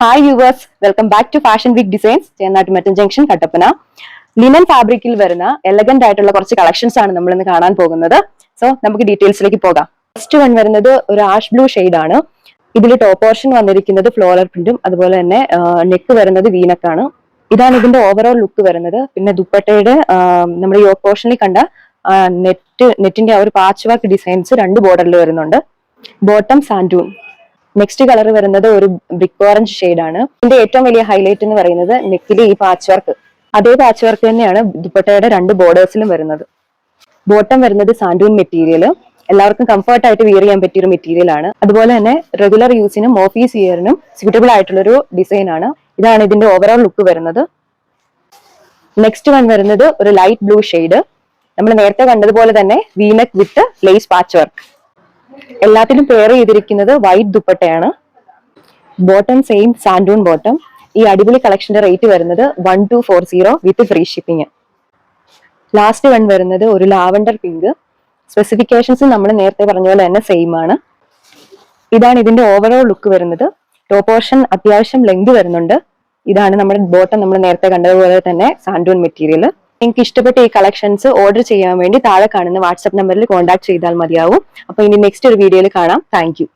Hi viewers, welcome back to Fashion Week Designs, Chennattumattam junction, Kattappana. Linen ഫാബ്രിക്കിൽ വരുന്ന elegant ആയിട്ടുള്ള കുറച്ച് കളക്ഷൻസ് ആണ് നമ്മൾ ഇന്ന് കാണാൻ പോകുന്നത്. സോ നമുക്ക് ഡീറ്റെയിൽസിലേക്ക് പോകാം. ഫസ്റ്റ് വൺ വരുന്നത് ഒരു ആഷ് ബ്ലൂ ഷെയ്ഡ് ആണ്. ഇതിൽ ടോപ്പ് പോർഷൻ വന്നിരിക്കുന്നത് ഫ്ലോറൽ പ്രിന്റും അതുപോലെ തന്നെ നെക്ക് വരുന്നത് വീനക്കാണ്. ഇതാണ് ഇതിന്റെ ഓവറോൾ ലുക്ക് വരുന്നത്. പിന്നെ ദുപ്പട്ടയുടെ നമ്മുടെ യോക്ക് പോർഷനിൽ കണ്ട നെറ്റിന്റെ ആ ഒരു പാച്ച് വർക്ക് ഡിസൈൻസ് രണ്ട് ബോർഡറിൽ വരുന്നുണ്ട്. ബോട്ടം സാൻഡൂൺ. നെക്സ്റ്റ് കളർ വരുന്നത് ഒരു ബ്രിക്ക് ഓറഞ്ച് ഷെയ്ഡ് ആണ്. ഇതിന്റെ ഏറ്റവും വലിയ ഹൈലൈറ്റ് എന്ന് പറയുന്നത് നെക്കിലെ ഈ പാച്ച് വർക്ക്. അതേ പാച്ച് വർക്ക് തന്നെയാണ് ദുപ്പട്ടയുടെ രണ്ട് ബോർഡേഴ്സിലും വരുന്നത്. ബോട്ടം വരുന്നത് സാൻഡൂൺ മെറ്റീരിയൽ. എല്ലാവർക്കും കംഫർട്ട് ആയിട്ട് വിയർ ചെയ്യാൻ പറ്റിയ ഒരു മെറ്റീരിയൽ ആണ്. അതുപോലെ തന്നെ റെഗുലർ യൂസിനും ഓഫീസ് വിയറിനും സ്യൂട്ടബിൾ ആയിട്ടുള്ള ഒരു ഡിസൈൻ ആണ്. ഇതാണ് ഇതിന്റെ ഓവറോൾ ലുക്ക് വരുന്നത്. നെക്സ്റ്റ് വൺ വരുന്നത് ഒരു ലൈറ്റ് ബ്ലൂ ഷെയ്ഡ്. നമ്മൾ നേരത്തെ കണ്ടതുപോലെ തന്നെ V neck with lace patch work. എല്ലാത്തിലും പെയർ ചെയ്തിരിക്കുന്നത് വൈറ്റ് ദുപ്പട്ടയാണ്. ബോട്ടം സെയിം സാൻഡൂൺ ബോട്ടം. ഈ അടിപൊളി കളക്ഷന്റെ റേറ്റ് വരുന്നത് 1240 വിത്ത് ഫ്രീ ഷിപ്പിംഗ്. ലാസ്റ്റ് വൺ വരുന്നത് ഒരു ലാവൻഡർ പിങ്ക്. സ്പെസിഫിക്കേഷൻസ് നമ്മൾ നേരത്തെ പറഞ്ഞ പോലെ തന്നെ സെയിം ആണ്. ഇതാണ് ഇതിന്റെ ഓവറോൾ ലുക്ക് വരുന്നത്. ടോപ്പ് പോർഷൻ അത്യാവശ്യം ലെങ്ത് വരുന്നുണ്ട്. ഇതാണ് നമ്മുടെ ബോട്ടം, നമ്മൾ നേരത്തെ കണ്ടതുപോലെ തന്നെ സാൻഡൂൺ മെറ്റീരിയൽ. നിങ്ങൾക്ക് ഇഷ്ടപ്പെട്ട ഈ കളക്ഷൻസ് ഓർഡർ ചെയ്യാൻ വേണ്ടി താഴെ കാണുന്ന വാട്സ്ആപ്പ് നമ്പറിൽ കോൺടാക്ട് ചെയ്താൽ മതിയാവും. അപ്പൊ ഇനി നെക്സ്റ്റ് ഒരു വീഡിയോയിൽ കാണാം. Thank you.